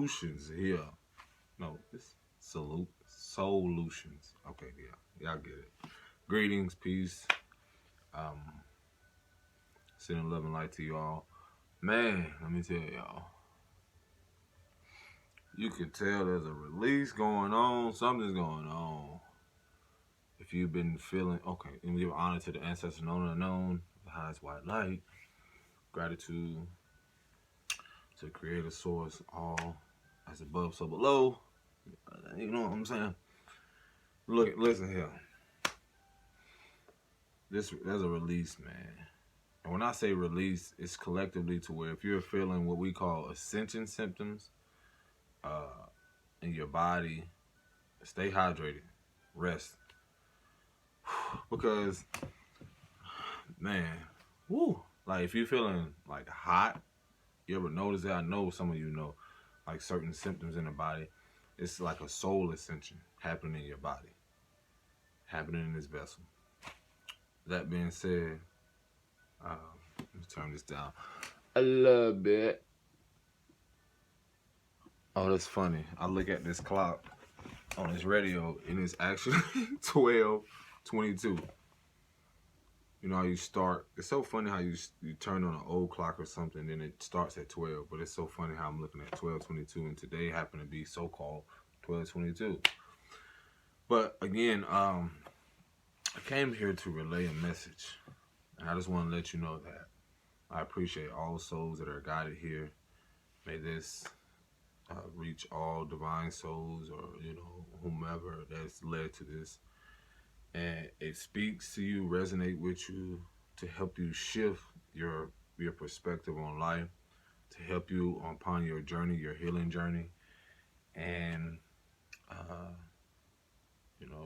solutions here. No, it's solutions. Okay, yeah, y'all get it. Greetings, peace, um, sending love and light to y'all. Man, let me tell y'all. You can tell there's a release going on. Something's going on. If you've been feeling okay, and we give honor to the ancestors known and unknown, the highest white light, gratitude to creator source, all as above, so below. You know what I'm saying? Look, listen here. There's a release, man. And when I say release, it's collectively to where if you're feeling what we call ascension symptoms in your body, stay hydrated, rest. Because, man, woo, like if you're feeling like hot, you ever notice that? I know some of you know, like certain symptoms in the body. It's like a soul ascension happening in your body, happening in this vessel. That being said, let's turn this down a little bit. Oh, that's funny. I look at this clock on this radio and it's actually 12:22. You know how you start, it's so funny how you turn on an old clock or something and it starts at 12, but it's so funny how I'm looking at 12:22 and today happened to be so-called 12:22. But again, I came here to relay a message, and I just want to let you know that I appreciate all souls that are guided here. May this reach all divine souls, or whomever that's led to this, and it speaks to you, resonate with you, to help you shift your perspective on life, to help you upon your journey, your healing journey, and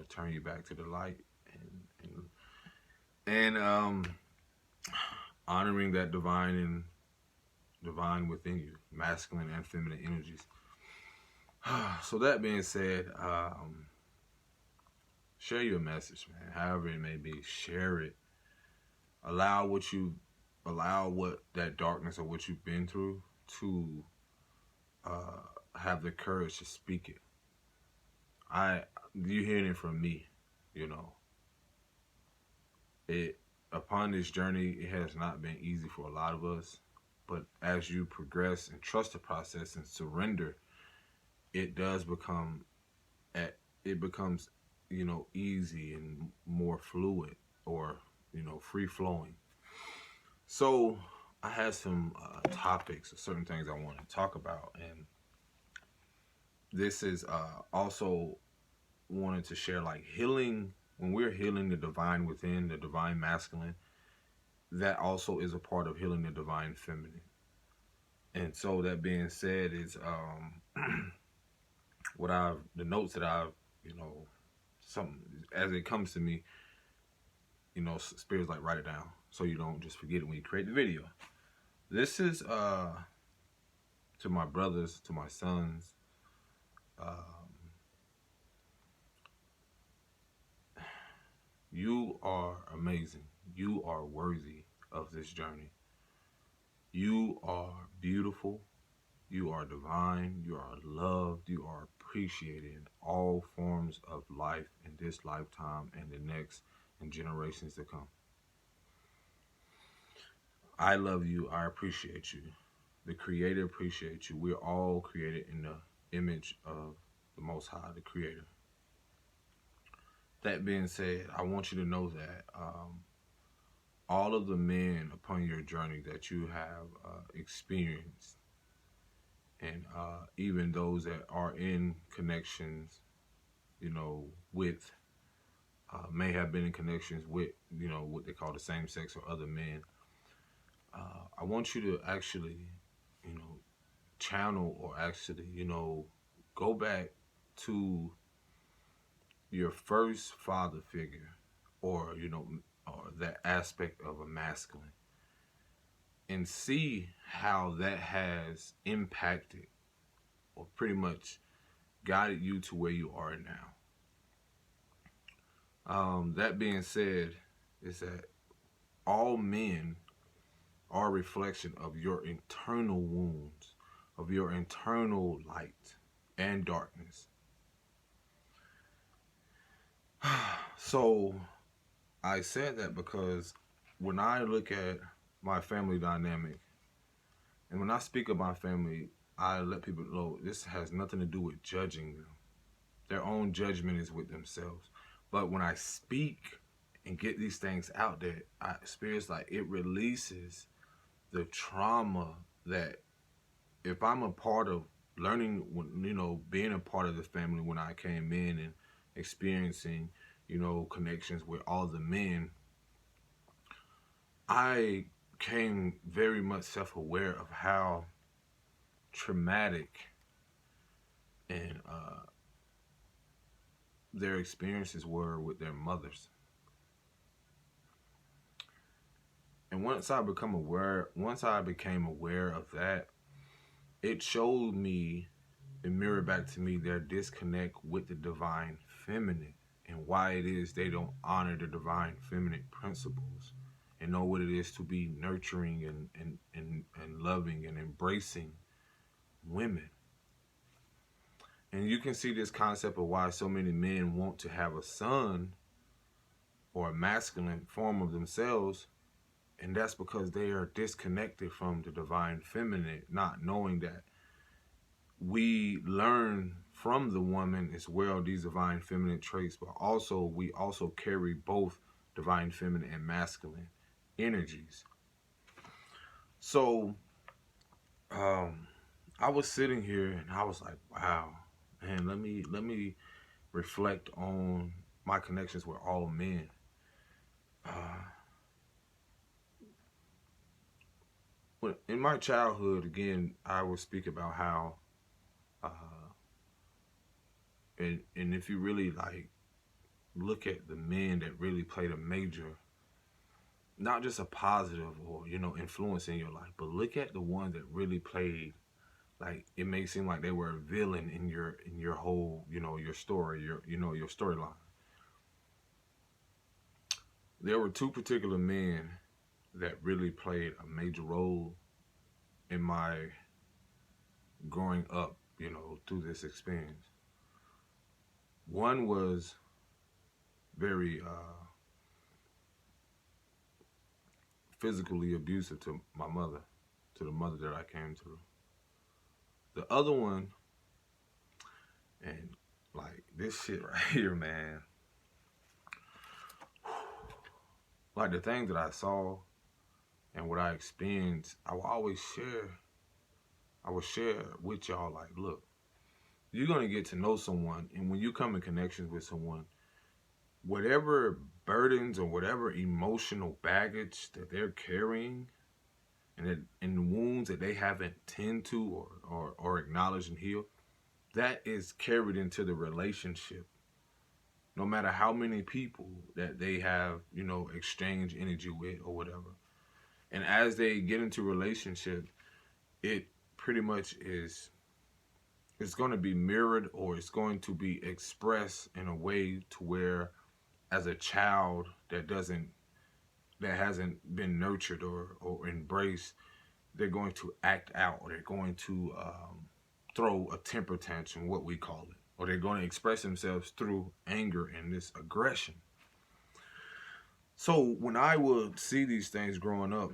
turn you back to the light, and honoring that divine within you, masculine and feminine energies. So that being said, share your message, man. However it may be, share it. Allow what that darkness or what you've been through to have the courage to speak it. You hearing it from me, upon this journey, it has not been easy for a lot of us, but as you progress and trust the process and surrender, it becomes easy and more fluid, or free flowing. So I had some topics or certain things I want to talk about, and this is also wanted to share, like, healing. When we're healing the divine within, the divine masculine, that also is a part of healing the divine feminine. And so that being said, is the notes that I've, something as it comes to me, Spirit's like, write it down so you don't just forget it when you create the video. This is to my brothers, to my sons. You are amazing. You are worthy of this journey. You are beautiful. You are divine. You are loved. You are appreciated in all forms of life in this lifetime and the next and generations to come. I love you. I appreciate you. The Creator appreciates you. We're all created in the image of the Most High, the Creator. That being said, I want you to know that all of the men upon your journey that you have experienced, and even those that are in connections, with, may have been in connections with, what they call the same sex or other men. I want you to actually, channel, or actually, go back to your first father figure, or or that aspect of a masculine, and see how that has impacted or pretty much guided you to where you are now. That being said, is that all men are a reflection of your internal wounds, of your internal light and darkness. So I said that because when I look at my family dynamic, and when I speak of my family, I let people know this has nothing to do with judging them. Their own judgment is with themselves. But when I speak and get these things out there, I experience like it releases the trauma that if I'm a part of learning, being a part of the family when I came in and experiencing, connections with all the men, I came very much self-aware of how traumatic and their experiences were with their mothers. And once I became aware of that, it showed me and mirrored back to me their disconnect with the divine feminine and why it is they don't honor the divine feminine principles and know what it is to be nurturing and loving and embracing women. And you can see this concept of why so many men want to have a son or a masculine form of themselves, and that's because they are disconnected from the divine feminine, not knowing that we learn from the woman as well these divine feminine traits, but also we also carry both divine feminine and masculine energies. So I was sitting here and I was like, wow, man, let me reflect on my connections with all men. In my childhood, again, I would speak about how uh, and if you really like look at the men that really played a major, not just a positive or influence in your life, but look at the ones that really played, like it may seem like they were a villain in your whole your story, your storyline. There were two particular men that really played a major role in my growing up, through this experience. One was very physically abusive to my mother, to the mother that I came to. The other one, and like this shit right here, man, like the things that I saw and what I experienced, I would share with y'all, like, look, you're going to get to know someone, and when you come in connections with someone, whatever burdens or whatever emotional baggage that they're carrying and wounds that they haven't tend to or acknowledged and healed, that is carried into the relationship. No matter how many people that they have, exchange energy with or whatever. And as they get into relationship, it pretty much it's going to be mirrored or it's going to be expressed in a way to where as a child that hasn't been nurtured or embraced, they're going to act out, or they're going to throw a temper tantrum, what we call it, or they're going to express themselves through anger and this aggression. So when I would see these things growing up,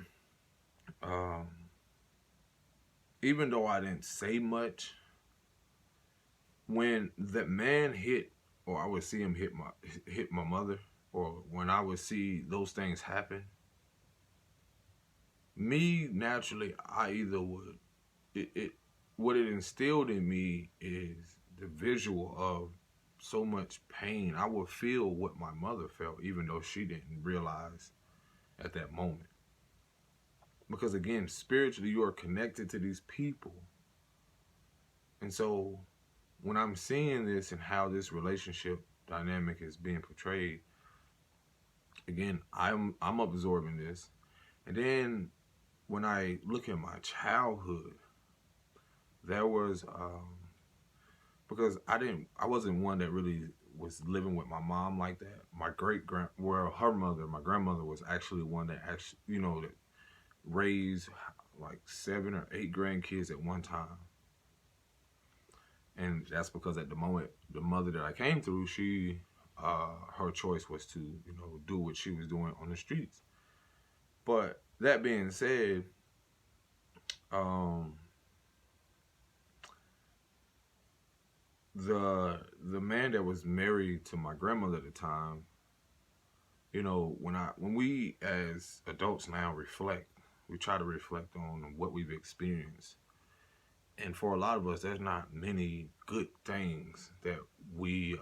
even though I didn't say much, when that man hit, or I would see him hit my mother, or when I would see those things happen, me naturally, I either would what it instilled in me is the visual of so much pain. I would feel what my mother felt, even though she didn't realize at that moment. Because again, spiritually, you are connected to these people. And so when I'm seeing this and how this relationship dynamic is being portrayed, again, I'm absorbing this. And then when I look at my childhood, there was because I wasn't one that really was living with my mom like that. My my grandmother was actually one that that raised like 7 or 8 grandkids at one time. And that's because at the moment, the mother that I came through, she, her choice was to, do what she was doing on the streets. But that being said, um, the man that was married to my grandmother at the time, when we as adults now reflect, we try to reflect on what we've experienced. And for a lot of us, there's not many good things that we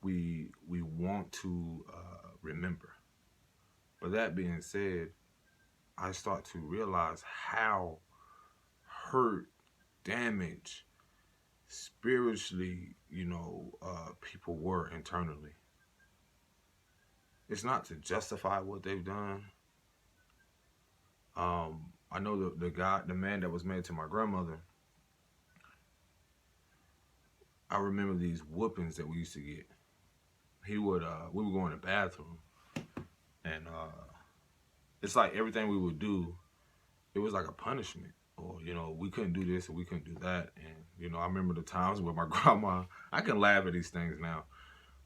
want to remember. But that being said, I start to realize how hurt, damaged, spiritually, people were internally. It's not to justify what they've done. I know the man that was married to my grandmother. I remember these whoopings that we used to get. We would go in the bathroom, and it's like everything we would do, it was like a punishment. Or, we couldn't do this and we couldn't do that. And, I remember the times where my grandma, I can laugh at these things now,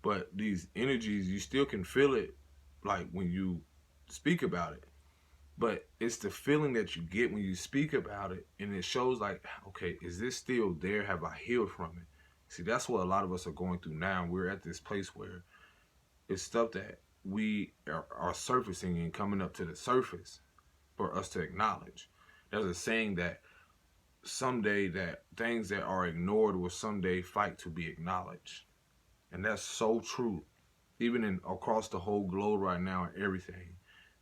but these energies, you still can feel it, like when you speak about it. But it's the feeling that you get when you speak about it, and it shows like, okay, is this still there? Have I healed from it? See, that's what a lot of us are going through now. We're at this place where it's stuff that we are surfacing and coming up to the surface for us to acknowledge. There's a saying that someday that things that are ignored will someday fight to be acknowledged. And that's so true. Even across the whole globe right now and everything.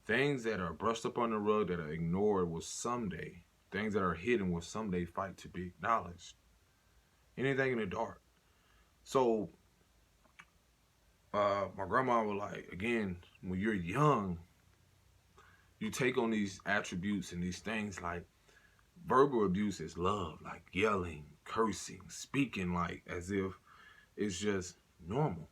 Things that are brushed up on the rug, that are ignored, will someday, things that are hidden will someday fight to be acknowledged. Anything in the dark. So, my grandma was like, again, when you're young, you take on these attributes and these things like verbal abuse is love, like yelling, cursing, speaking like as if it's just normal.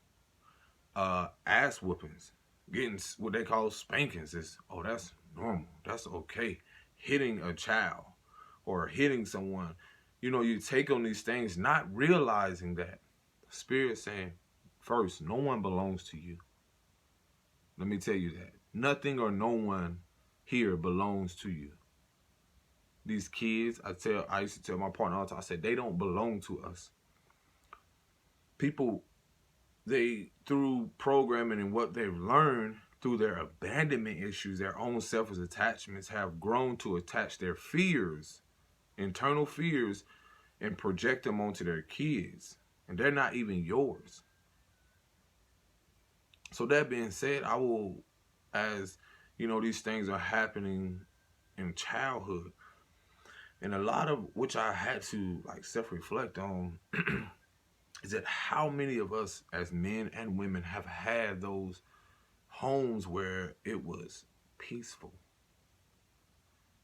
Ass whoopings, getting what they call spankings is, oh, that's normal, that's okay. Hitting a child or hitting someone, you take on these things not realizing that Spirit saying, first, no one belongs to you. Let me tell you that. Nothing or no one here belongs to you. These kids, I used to tell my partner all the time, I said, they don't belong to us. People, they, through programming and what they've learned, through their abandonment issues, their own selfish attachments, have grown to attach their fears, internal fears, and project them onto their kids. And they're not even yours. So that being said, I will, as these things are happening in childhood, and a lot of which I had to like self-reflect on is that how many of us as men and women have had those homes where it was peaceful,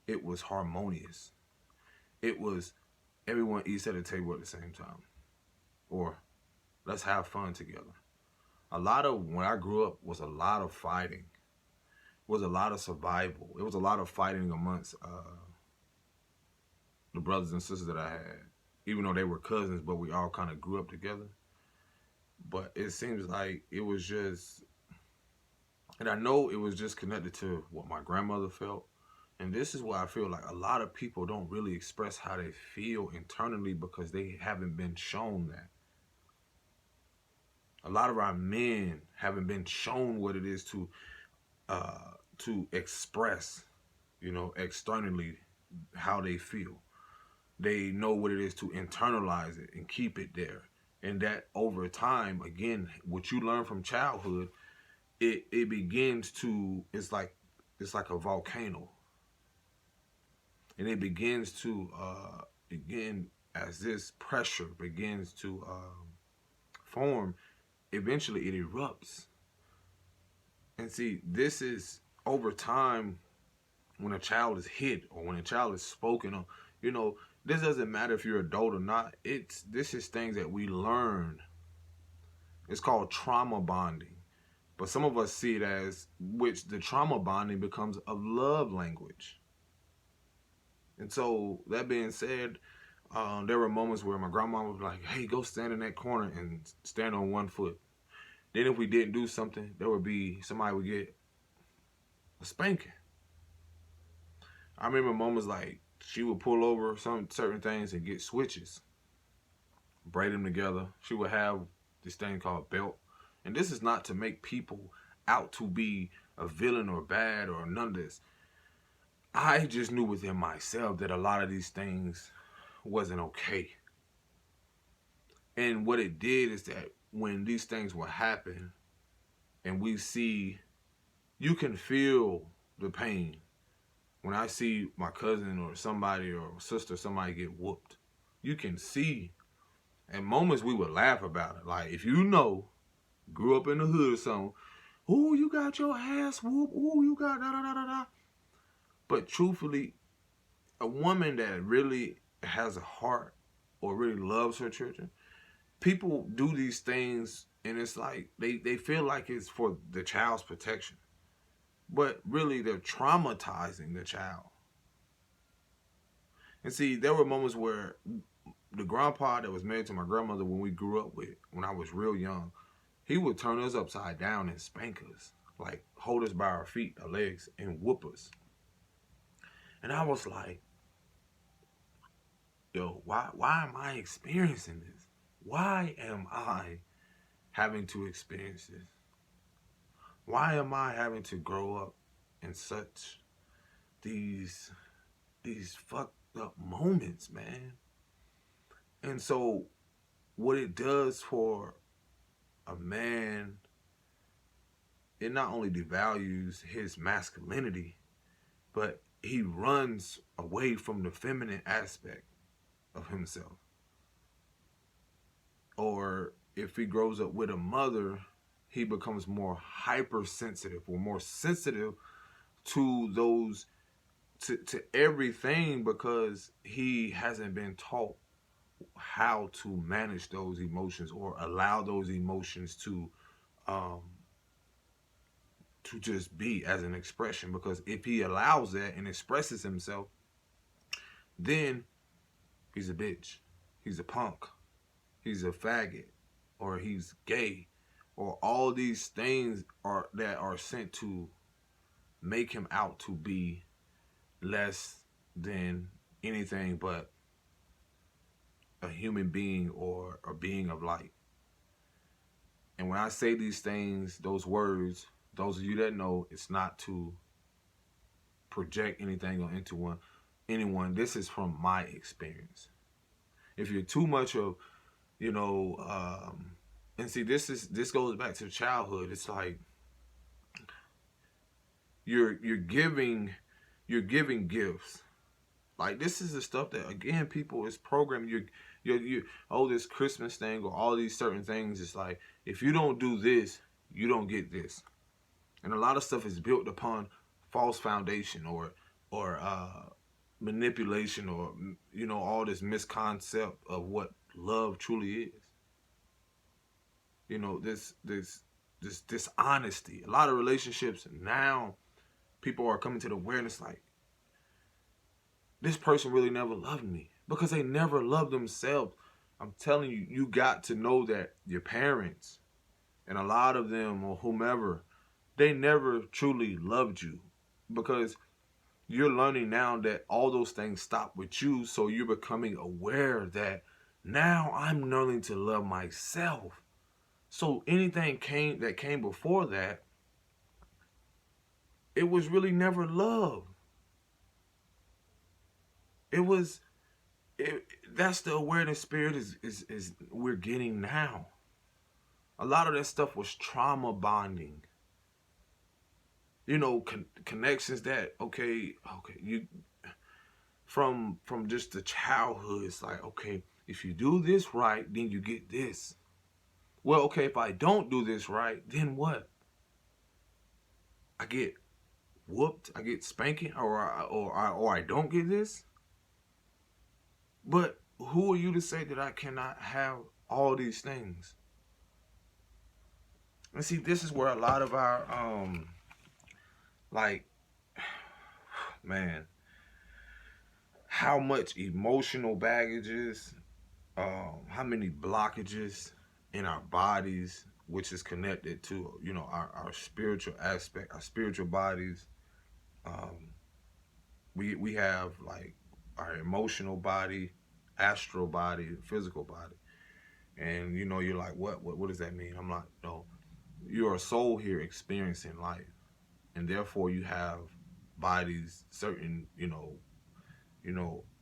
it was harmonious, it was everyone eats at the table at the same time, or let's have fun together. A lot of when I grew up was a lot of fighting, was a lot of survival. It was a lot of fighting amongst the brothers and sisters that I had, even though they were cousins, but we all kind of grew up together. But it seems like it was just, and I know it was just connected to what my grandmother felt. And this is why I feel like a lot of people don't really express how they feel internally because they haven't been shown that. A lot of our men haven't been shown what it is to express, externally how they feel. They know what it is to internalize it and keep it there. And that over time, again, what you learn from childhood, it begins to, it's like a volcano. And it begins to, again, as this pressure begins to form, eventually it erupts. And see, this is over time when a child is hit or when a child is spoken on, this doesn't matter if you're adult or not. This is things that we learn. It's called trauma bonding. But some of us see it as which the trauma bonding becomes a love language. And so that being said, there were moments where my grandma would be like, hey, go stand in that corner and stand on one foot. Then if we didn't do something, there would be somebody would get a spanking. I remember moments like she would pull over some certain things and get switches, braid them together. She would have this thing called belt. And this is not to make people out to be a villain or bad or none of this. I just knew within myself that a lot of these things wasn't okay. And what it did is that when these things will happen and we see, you can feel the pain. When I see my cousin or somebody or sister, somebody get whooped, you can see. In moments we would laugh about it. Like, if you know, grew up in the hood or something, ooh, you got your ass whooped, ooh, you got da-da-da-da-da. But truthfully, a woman that really has a heart or really loves her children, people do these things and it's like, they feel like it's for the child's protection. But really, they're traumatizing the child. And see, there were moments where the grandpa that was married to my grandmother when we grew up with, when I was real young, he would turn us upside down and spank us. Like, hold us by our feet, our legs, and whoop us. And I was like, yo, why am I experiencing this? Why am I having to experience this? Why am I having to grow up in such these fucked up moments, man? And so what it does for a man, it not only devalues his masculinity, but he runs away from the feminine aspect of himself. Or if he grows up with a mother, he becomes more hypersensitive or more sensitive to those, to everything, because he hasn't been taught how to manage those emotions or allow those emotions to just be as an expression. Because if he allows that and expresses himself, then he's a bitch, he's a punk, he's a faggot, or he's gay, or all these things that are sent to make him out to be less than anything but a human being or a being of light. And when I say these things, those words, those of you that know, it's not to project anything onto anyone. This is from my experience. If you're too much of, and see, this goes back to childhood. It's like you're giving gifts. Like, this is the stuff that, again, people is programmed. This Christmas thing or all these certain things. It's like, if you don't do this, you don't get this. And a lot of stuff is built upon false foundation or manipulation, or all this misconcept of what love truly is. This dishonesty. A lot of relationships now, people are coming to the awareness like, this person really never loved me, because they never loved themselves. I'm telling you, you got to know that your parents, and a lot of them or whomever, they never truly loved you, because you're learning now that all those things stop with you. So you're becoming aware that now I'm learning to love myself. So anything that came before that, it was really never love. That's the awareness spirit is we're getting now. A lot of that stuff was trauma bonding. Connections that, you from just the childhood, it's like, okay, if you do this right, then you get this. Well, okay, if I don't do this right, then what? I get whooped, I get spanking, or I don't get this. But who are you to say that I cannot have all these things? And see, this is where a lot of our man, how much emotional baggages, how many blockages in our bodies, which is connected to, you know, our spiritual aspect, our spiritual bodies. Um, we have like our emotional body, astral body, physical body. And you know, you're like, what does that mean? I'm like, no, you're a soul here experiencing life. And therefore you have bodies, certain,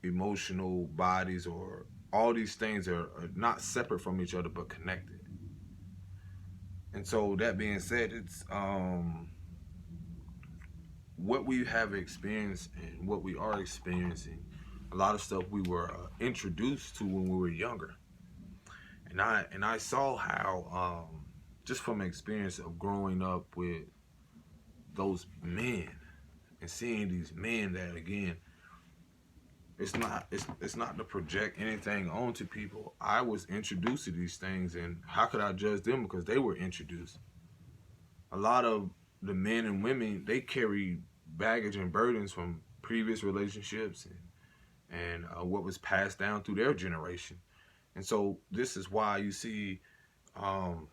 emotional bodies, or all these things are not separate from each other but connected. And so that being said, it's what we have experienced and what we are experiencing, a lot of stuff we were introduced to when we were younger. And I saw how, just from experience of growing up with those men and seeing these men that, again, it's not to project anything onto people. I was introduced to these things, and how could I judge them because they were introduced? A lot of the men and women, they carry baggage and burdens from previous relationships, and what was passed down through their generation. And so this is why you see, um,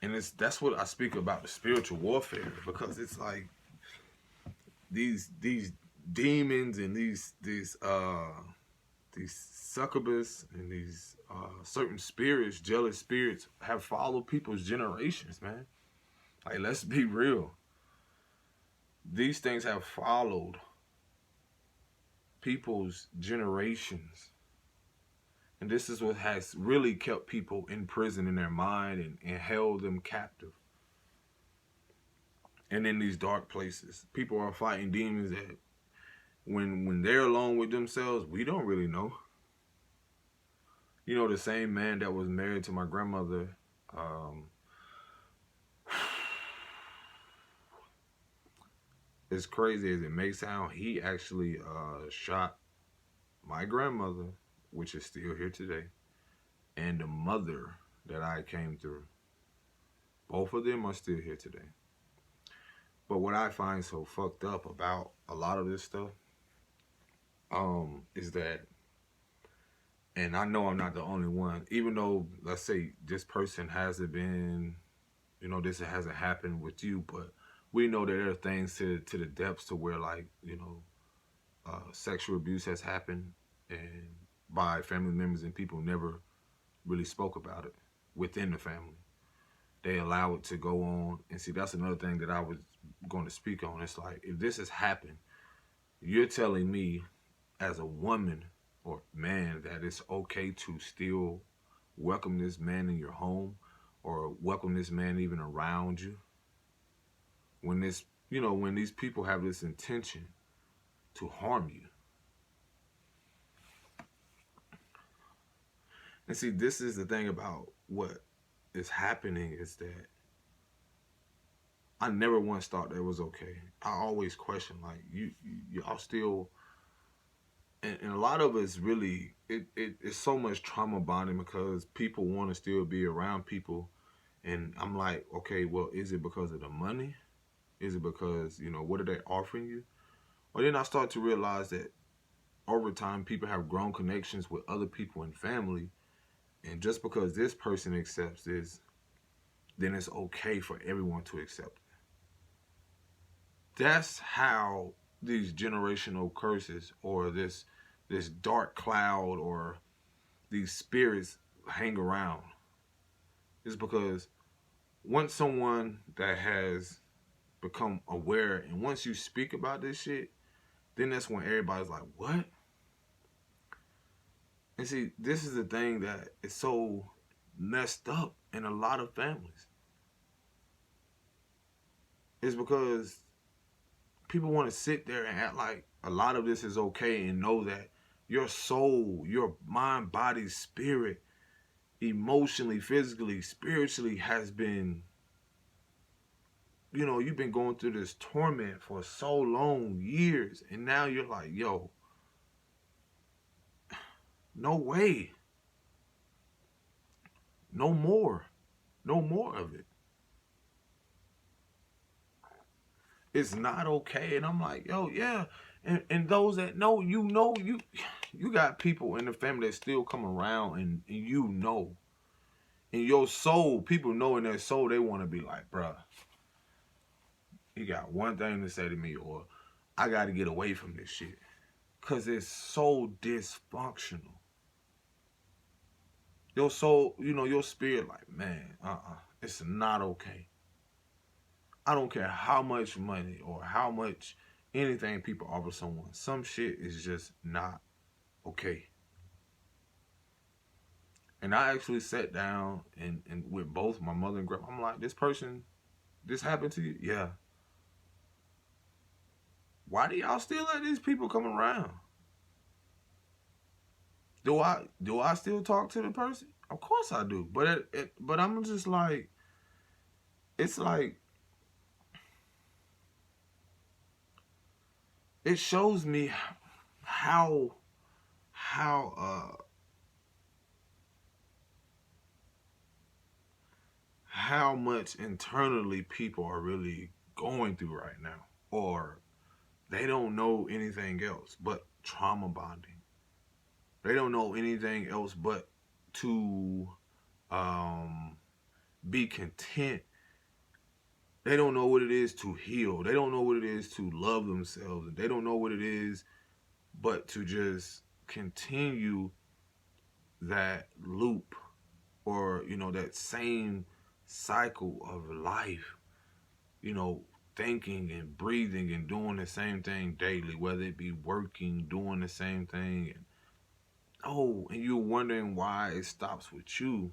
and that's what I speak about, the spiritual warfare, because it's like these demons and these succubus and these certain spirits, jealous spirits, have followed people's generations, man. Like, let's be real. These things have followed people's generations. And this is what has really kept people in prison in their mind, and held them captive. And in these dark places, people are fighting demons that when they're alone with themselves, we don't really know. You know, the same man that was married to my grandmother, as crazy as it may sound, he actually shot my grandmother, which is still here today, and the mother that I came through. Both of them are still here today. But what I find so fucked up about a lot of this stuff, is that, and I know I'm not the only one, even though, let's say, this person hasn't been, this hasn't happened with you, but we know that there are things to the depths to where, like, sexual abuse has happened, and by family members, and people never really spoke about it within the family. They allow it to go on. And see, that's another thing that I was going to speak on. It's like, if this has happened, you're telling me as a woman or man that it's okay to still welcome this man in your home, or welcome this man even around you, when when these people have this intention to harm you. And see, this is the thing about what is happening, is that I never once thought that was okay. I always question, like, y'all still, and a lot of us really, it's so much trauma bonding because people want to still be around people. And I'm like, okay, well, is it because of the money? Is it because, what are they offering you? Well, then I start to realize that over time, people have grown connections with other people and family. And just because this person accepts this, then it's okay for everyone to accept it. That's how these generational curses, or this dark cloud, or these spirits hang around. Is because once someone that has become aware, and once you speak about this shit, then that's when everybody's like, what? And see, this is the thing that is so messed up in a lot of families. It's because people want to sit there and act like a lot of this is okay, and know that your soul, your mind, body, spirit, emotionally, physically, spiritually has been, you've been going through this torment for so long, years, and now you're like, yo, no way. No more. No more of it. It's not okay. And I'm like, yo, yeah. And those that know, you got people in the family that still come around, and you know, in your soul, people know in their soul they want to be like, bruh, he got one thing to say to me, or I got to get away from this shit. Because it's so dysfunctional. Your soul, your spirit, like, man, it's not okay. I don't care how much money or how much anything people offer someone. Some shit is just not okay. And I actually sat down and with both my mother and grandma. I'm like, this happened to you? Yeah. Why do y'all still let these people come around? Do I still talk to the person? Of course I do. But I'm just like, it's like, it shows me how how much internally people are really going through right now, or they don't know anything else but trauma bonding. They don't know anything else but to be content. They don't know what it is to heal. They don't know what it is to love themselves. They don't know what it is but to just continue that loop, or that same cycle of life, thinking and breathing and doing the same thing daily, whether it be working, doing the same thing, and you're wondering why it stops with you.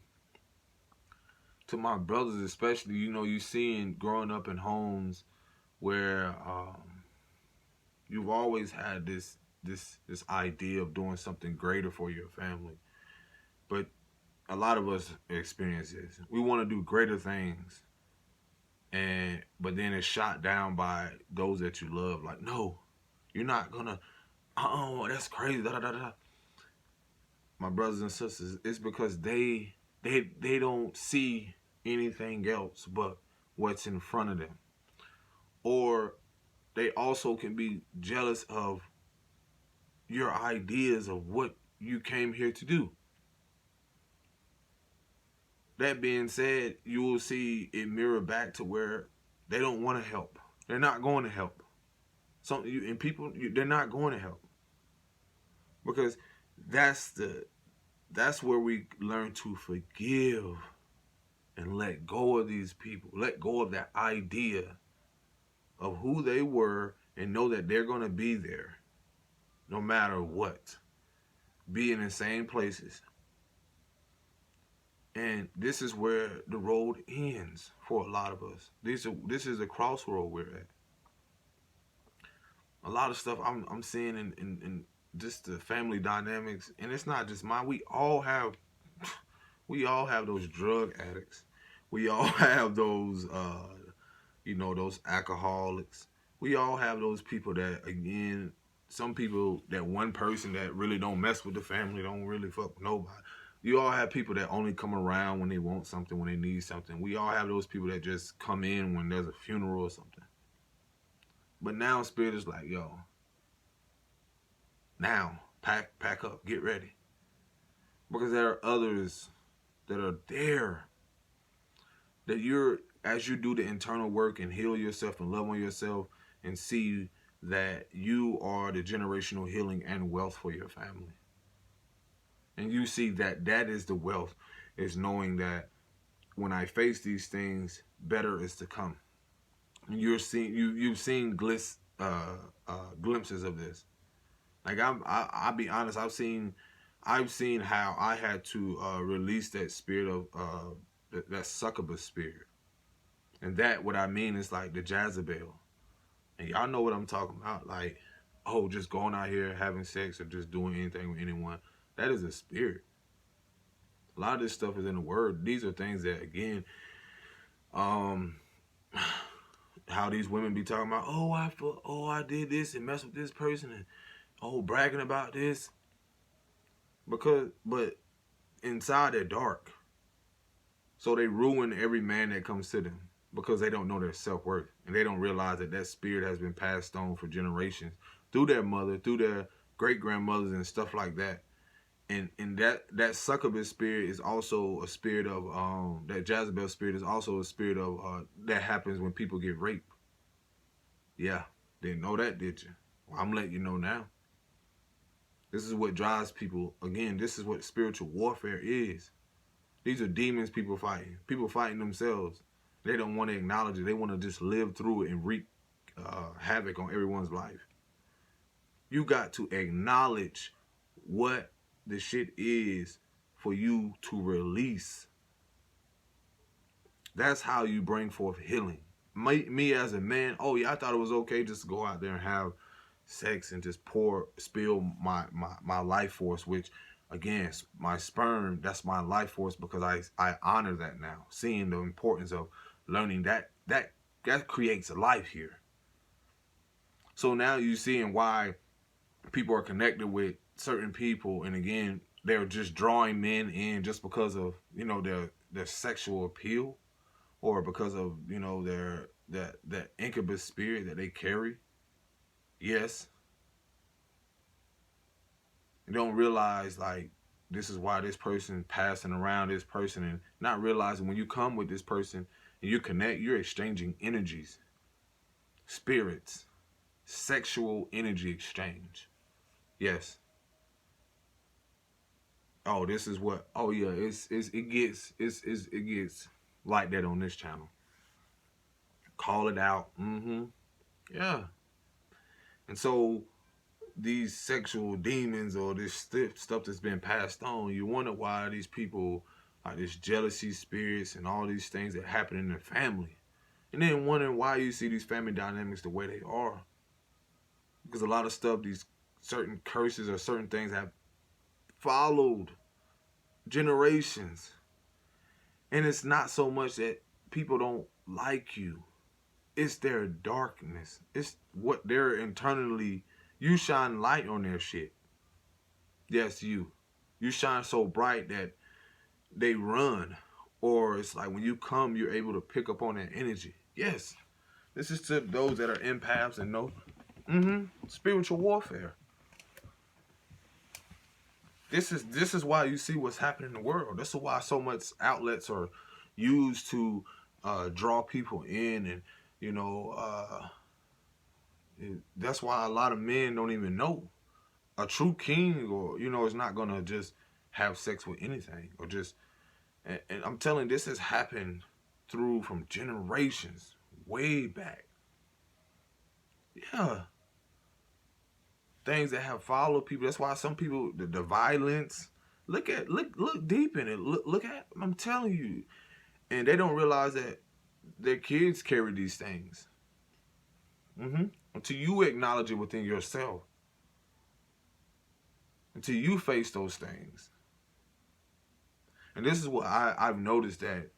To my brothers especially, you seeing growing up in homes where you've always had this idea of doing something greater for your family. But a lot of us experience this. We want to do greater things, but then it's shot down by those that you love. Like, no, you're not gonna. Oh, that's crazy. Da, da, da, da. My brothers and sisters, it's because they don't see anything else but what's in front of them, or they also can be jealous of your ideas of what you came here to do. That being said, you will see it mirror back to where they don't want to help. They're not going to help. They're not going to help, because that's where we learn to forgive and let go of these people. Let go of that idea of who they were, and know that they're going to be there no matter what. Be in the same places. And this is where the road ends for a lot of us. This is the crossroad we're at. A lot of stuff I'm seeing in just the family dynamics, and it's not just mine. We all have those drug addicts. We all have those those alcoholics. We all have those people that, again, some people, that one person that really don't mess with the family, don't really fuck with nobody. You all have people that only come around when they want something, when they need something. We all have those people that just come in when there's a funeral or something. But now Spirit is like, yo, now pack up, get ready. Because there are others that are there, that as you do the internal work and heal yourself and love on yourself and see that you are the generational healing and wealth for your family. And you see that is the wealth, is knowing that when I face these things, better is to come. And you've seen glimpses of this. Like, I'll be honest, I've seen how I had to release that spirit of that succubus spirit. And that, what I mean, is like the Jezebel. And y'all know what I'm talking about. Like, just going out here having sex or just doing anything with anyone. That is a spirit. A lot of this stuff is in the Word. These are things that, again, how these women be talking about, I did this and messed with this person, and bragging about this. But inside they're dark. So they ruin every man that comes to them. because they don't know their self-worth, and they don't realize that that spirit has been passed on for generations through their mother, through their great grandmothers and stuff like that. And that succubus spirit is also a spirit of that Jezebel spirit is also a spirit of that happens when people get raped. Yeah, didn't know that, did you? Well, I'm letting you know now. This is what drives people. Again, this is what spiritual warfare is. These are demons people fighting. People fighting themselves. They don't want to acknowledge it. They want to just live through it and wreak havoc on everyone's life. You got to acknowledge what the shit is for you to release. That's how you bring forth healing. Me as a man, oh yeah, I thought it was okay just to go out there and have sex and just spill my life force, which again, my sperm, that's my life force, because I honor that now, seeing the importance of learning that creates a life here. So now you're seeing why people are connected with certain people, and again, they're just drawing men in just because of, you know, their sexual appeal, or because of, you know, that incubus spirit that they carry. Yes. You don't realize, like, this is why this person passing around this person, and not realizing when you come with this person and you connect, you're exchanging energies, spirits, sexual energy exchange. Yes. Oh, this is what. Oh yeah, it gets like that on this channel. Call it out. Yeah. And so these sexual demons or this stuff that's been passed on, you wonder why these people are this jealousy spirits and all these things that happen in their family. And then wondering why you see these family dynamics the way they are. Because a lot of stuff, these certain curses or certain things have followed generations. And it's not so much that people don't like you. It's their darkness. It's what they're internally. You shine light on their shit. Yes, you. You shine so bright that they run. Or it's like when you come, you're able to pick up on that energy. Yes. This is to those that are empaths and know spiritual warfare. This is why you see what's happening in the world. This is why so much outlets are used to draw people in, and you know, that's why a lot of men don't even know. A true king, or you know, is not gonna just have sex with anything, or just. And I'm telling you, this has happened through from generations, way back. Yeah. Things that have followed people. That's why some people, the violence. Look deep in it. Look at. I'm telling you, and they don't realize that their kids carry these things. Until you acknowledge it within yourself. Until you face those things. And this is what I've noticed, that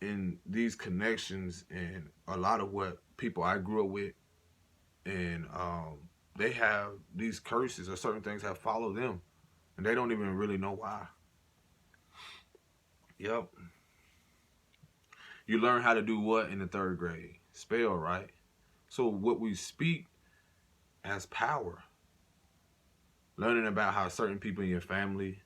in these connections and a lot of what people I grew up with, and they have these curses or certain things have followed them, and they don't even really know why. Yep. You learn how to do what in the 3rd grade? Spell, right? So what we speak has power. Learning about how certain people in your family,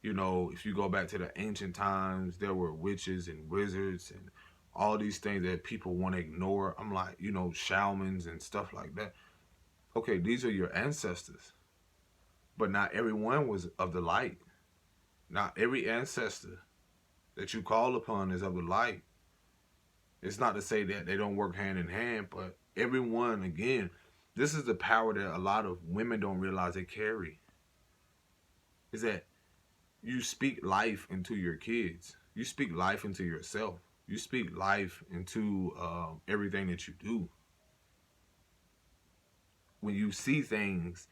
you know, if you go back to the ancient times, there were witches and wizards and all these things that people want to ignore. I'm like, you know, shamans and stuff like that. Okay, these are your ancestors. But not everyone was of the light. Not every ancestor that you call upon is of the light. It's not to say that they don't work hand in hand, but everyone, again, this is the power that a lot of women don't realize they carry. Is that you speak life into your kids. You speak life into yourself. You speak life into everything that you do. When you see things,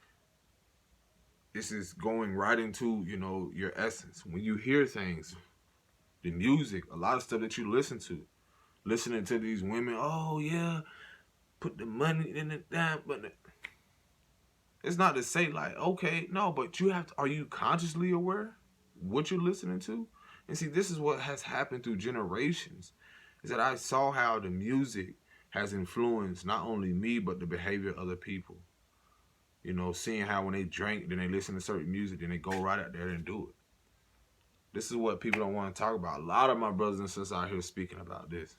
this is going right into, you know, your essence. When you hear things, the music, a lot of stuff that you listen to, listening to these women, oh yeah, put the money in it down, but it's not to say like, okay, no, but you have to, are you consciously aware what you're listening to? And see, this is what has happened through generations. is that I saw how the music has influenced not only me but the behavior of other people. You know, seeing how when they drink, then they listen to certain music, then they go right out there and do it. This is what people don't want to talk about. A lot of my brothers and sisters out here speaking about this.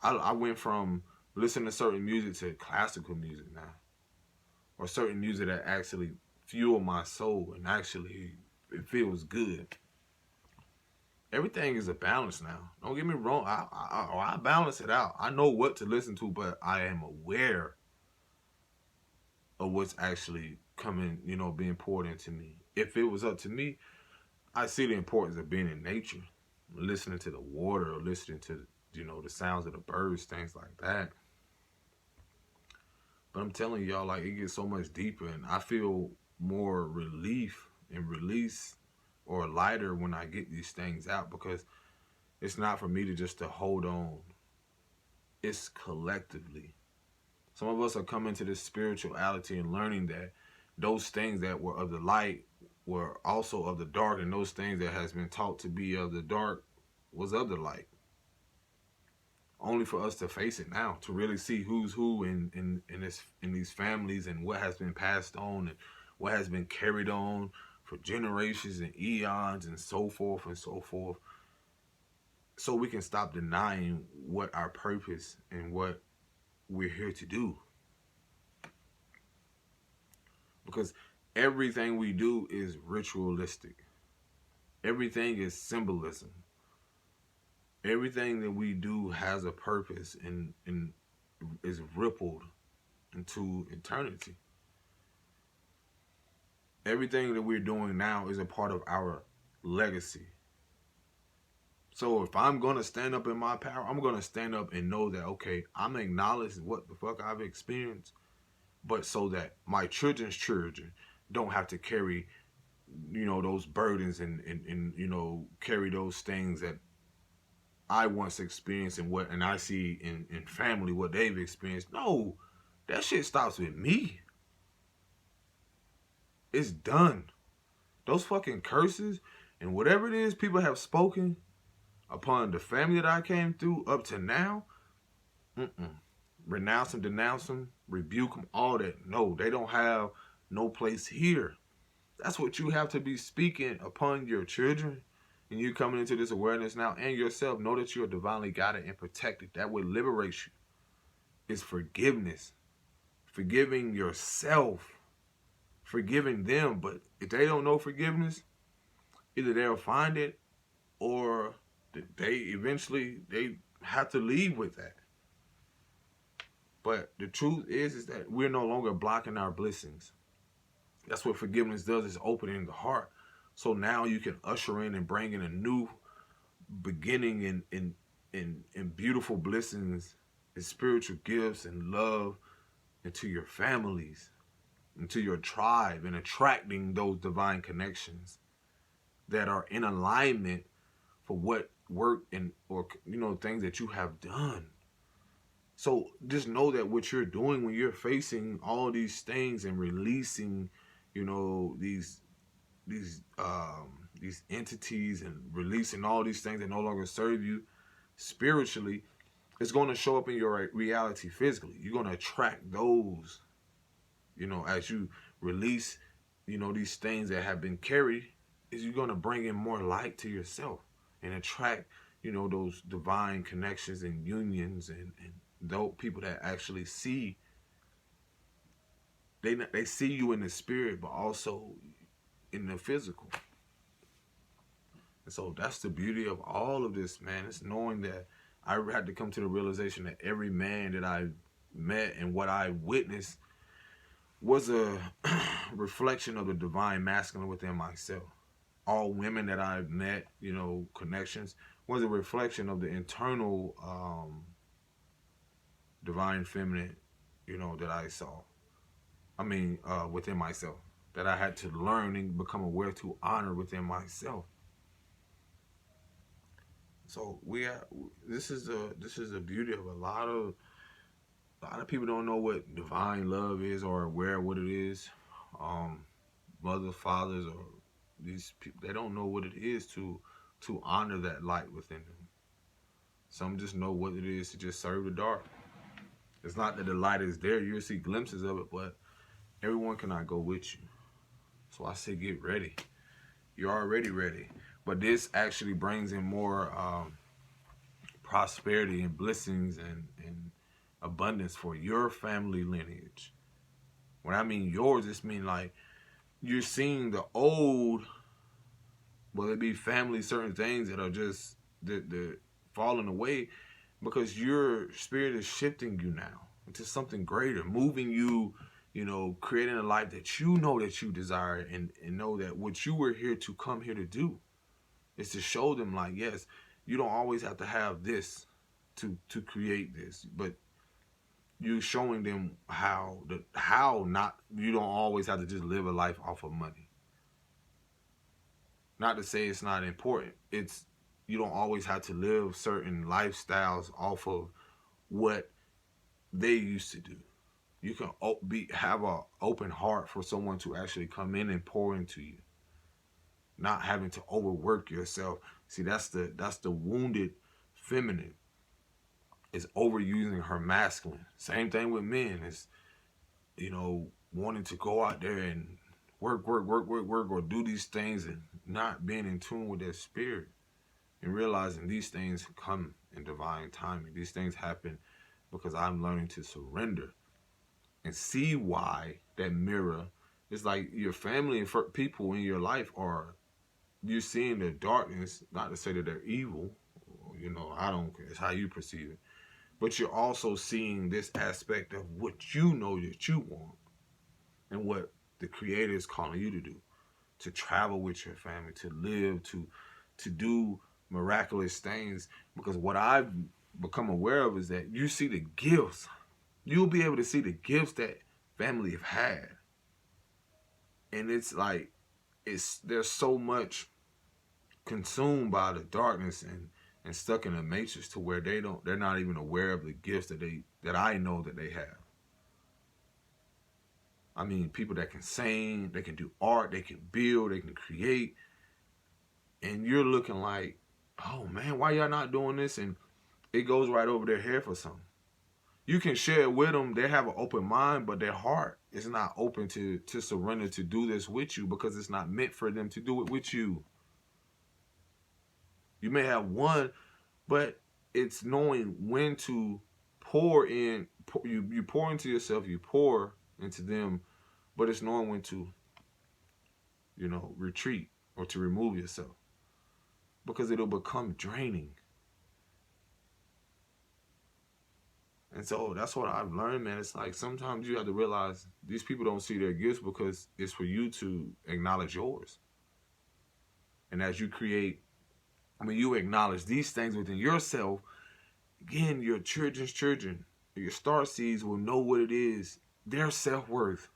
I went from listening to certain music to classical music now, or certain music that actually fuel my soul and actually it feels good. Everything is a balance now. Don't get me wrong. I balance it out. I know what to listen to, but I am aware of what's actually coming, you know, being poured into me. If it was up to me, I see the importance of being in nature, listening to the water, or listening to, you know, the sounds of the birds, things like that. But I'm telling y'all, like, it gets so much deeper, and I feel more relief and release or lighter when I get these things out, because it's not for me to just to hold on. It's collectively. Some of us are coming to this spirituality and learning that those things that were of the light were also of the dark, and those things that has been taught to be of the dark was of the light. Only for us to face it now, to really see who's who in these families, and what has been passed on and what has been carried on for generations and eons and so forth and so forth. So we can stop denying what our purpose and what we're here to do. Because everything we do is ritualistic. Everything is symbolism. Everything that we do has a purpose and is rippled into eternity. Everything that we're doing now is a part of our legacy. So if I'm going to stand up in my power, I'm going to stand up and know that, okay, I'm acknowledging what the fuck I've experienced, but so that my children's children don't have to carry, you know, those burdens and you know, carry those things that I once experienced and I see in family what they've experienced. No, that shit stops with me. It's done. Those fucking curses and whatever it is people have spoken upon the family that I came through up to now, renounce them, denounce them, rebuke them, all that. No, they don't have no place here. That's what you have to be speaking upon your children. And you coming into this awareness now, and yourself, know that you are divinely guided and protected. That will liberate you. It's forgiveness. Forgiving yourself. Forgiving them. But if they don't know forgiveness, either they'll find it, or they have to leave with that. But the truth is that we're no longer blocking our blessings. That's what forgiveness does, is opening the heart. So now you can usher in and bring in a new beginning and beautiful blessings and spiritual gifts and love into your families, into your tribe, and attracting those divine connections that are in alignment for what work and, or, you know, things that you have done. So just know that what you're doing when you're facing all these things and releasing, you know, these entities, and releasing all these things that no longer serve you spiritually, it's going to show up in your reality physically. You're going to attract those, you know, as you release, you know, these things that have been carried, is you're going to bring in more light to yourself and attract, you know, those divine connections and unions, and those people that actually see, they see you in the spirit, but also in the physical. And so that's the beauty of all of this, man. It's knowing that I had to come to the realization that every man that I met and what I witnessed was a reflection of the divine masculine within myself. All women that I've met, you know, connections, was a reflection of the internal divine feminine, you know, that I saw. I mean, within myself, that I had to learn and become aware to honor within myself. So this is the beauty of a lot of people don't know what divine love is, or aware of what it is. Mothers, fathers, or these people, they don't know what it is to honor that light within them. Some just know what it is to just serve the dark. It's not that the light is there. You'll see glimpses of it, but everyone cannot go with you. So I say get ready. You're already ready. But this actually brings in more prosperity and blessings and abundance for your family lineage. When I mean yours, this mean like you're seeing the old, whether it be family, certain things that are just the falling away, because your spirit is shifting you now into something greater, moving you, creating a life that you desire, and know that what you were here to come here to do is to show them, like, yes, you don't always have to have this to create this, but you showing them how not, you don't always have to just live a life off of money. Not to say it's not important. It's, you don't always have to live certain lifestyles off of what they used to do. You can have an open heart for someone to actually come in and pour into you. Not having to overwork yourself. See, that's the wounded feminine, is overusing her masculine. Same thing with men. Is, wanting to go out there and work, or do these things and not being in tune with their spirit, and realizing these things come in divine timing. These things happen because I'm learning to surrender and see why that mirror is like your family and people in your life are, you're seeing the darkness, not to say that they're evil, I don't care, it's how you perceive it, but you're also seeing this aspect of what you know that you want and what the Creator is calling you to do, to travel with your family, to live, to do miraculous things. Because what I've become aware of is that you see the gifts. You'll be able to see the gifts that family have had. And it's like, there's so much consumed by the darkness and stuck in a matrix to where they're not even aware of the gifts that I know that they have. I mean, people that can sing, they can do art, they can build, they can create. And you're looking like, oh man, why y'all not doing this? And it goes right over their head for some. You can share it with them. They have an open mind, but their heart is not open to surrender to do this with you, because it's not meant for them to do it with you. You may have one, but it's knowing when to pour in. You pour into yourself, you pour into them, but it's knowing when to, retreat or to remove yourself, because it'll become draining. And so that's what I've learned, man. It's like sometimes you have to realize these people don't see their gifts because it's for you to acknowledge yours. And as you create, when you acknowledge these things within yourself, again, your children's children, your star seeds will know what it is, their self-worth.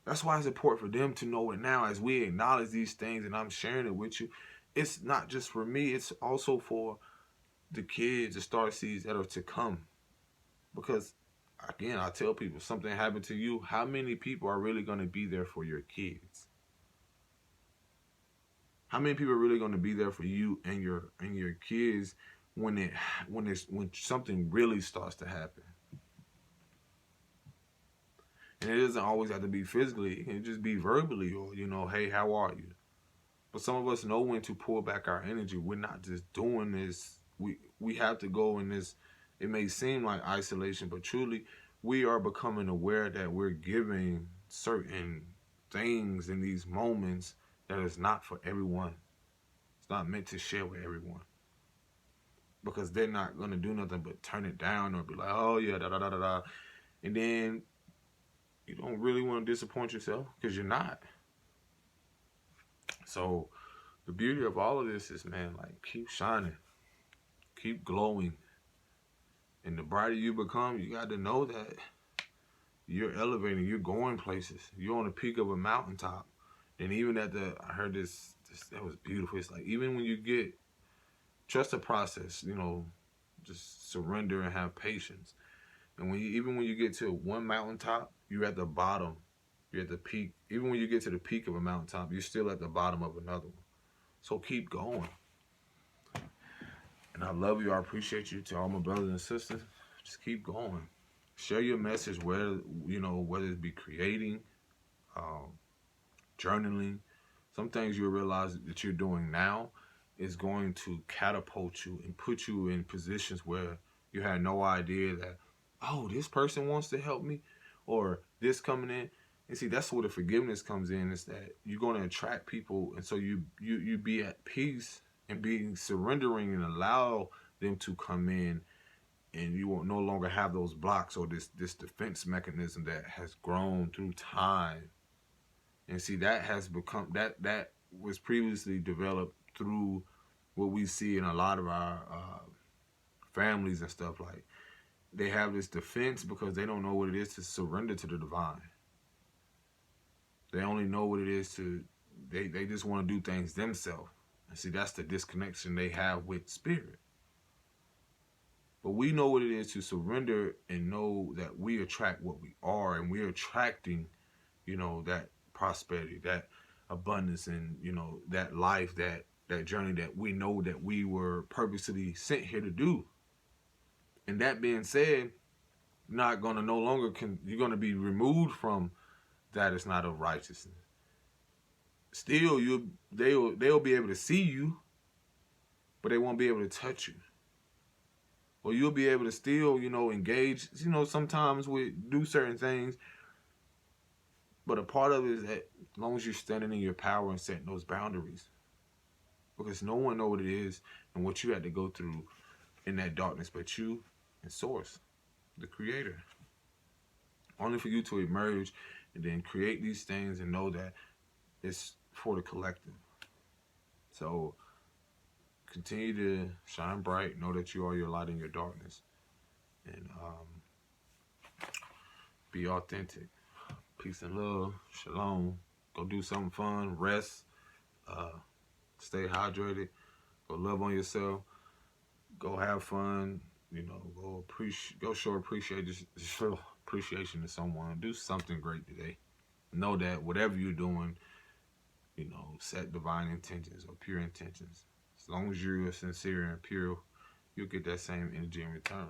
That's why it's important for them to know it now. As we acknowledge these things and I'm sharing it with you, it's not just for me, it's also for the kids, the star seeds that are to come. Because, again, I tell people, something happened to you, how many people are really going to be there for your kids? How many people are really going to be there for you and your kids when something really starts to happen? And it doesn't always have to be physically. It can just be verbally, or, hey, how are you? But some of us know when to pull back our energy. We're not just doing this. We have to go in this. It may seem like isolation, but truly we are becoming aware that we're giving certain things in these moments that is not for everyone. It's not meant to share with everyone, because they're not going to do nothing but turn it down or be like, oh yeah, da da da da da. And then you don't really want to disappoint yourself, because you're not. So the beauty of all of this is, man, like, keep shining, keep glowing. And the brighter you become, you got to know that you're elevating, you're going places. You're on the peak of a mountaintop. And even I heard this, that was beautiful. It's like, even when you trust the process, just surrender and have patience. And even when you get to one mountaintop, you're at the bottom. You're at the peak. Even when you get to the peak of a mountaintop, you're still at the bottom of another one. So keep going. And I love you. I appreciate you. To all my brothers and sisters, just keep going. Share your message, whether whether it be creating, um, journaling. Some things you'll realize that you're doing now is going to catapult you and put you in positions where you had no idea that, oh, this person wants to help me, or this coming in. And see, that's where the forgiveness comes in, is that you're going to attract people, and so you be at peace and being surrendering and allow them to come in, and you will no longer have those blocks or this defense mechanism that has grown through time. And see, that has become that was previously developed through what we see in a lot of our families and stuff. Like, they have this defense because they don't know what it is to surrender to the divine. They only know what it is to, they just want to do things themselves. And see, that's the disconnection they have with spirit. But we know what it is to surrender and know that we attract what we are, and we're attracting, that prosperity, that abundance, and, that life, that journey that we know that we were purposely sent here to do. And that being said, not gonna no longer you're gonna be removed from that is not of righteousness. Still, they'll be able to see you, but they won't be able to touch you. Or you'll be able to still, engage, sometimes do certain things. But a part of it is that as long as you're standing in your power and setting those boundaries, because no one knows what it is and what you had to go through in that darkness but you and Source, the Creator. Only for you to emerge and then create these things and know that it's for the collective. So continue to shine bright. Know that you are your light in your darkness. And be authentic. Peace and love. Shalom. Go do something fun. Rest. Stay hydrated. Go love on yourself. Go have fun. Go show appreciation to someone. Do something great today. Know that whatever you're doing, set divine intentions or pure intentions. As long as you're sincere and pure, you'll get that same energy in return.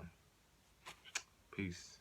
Peace.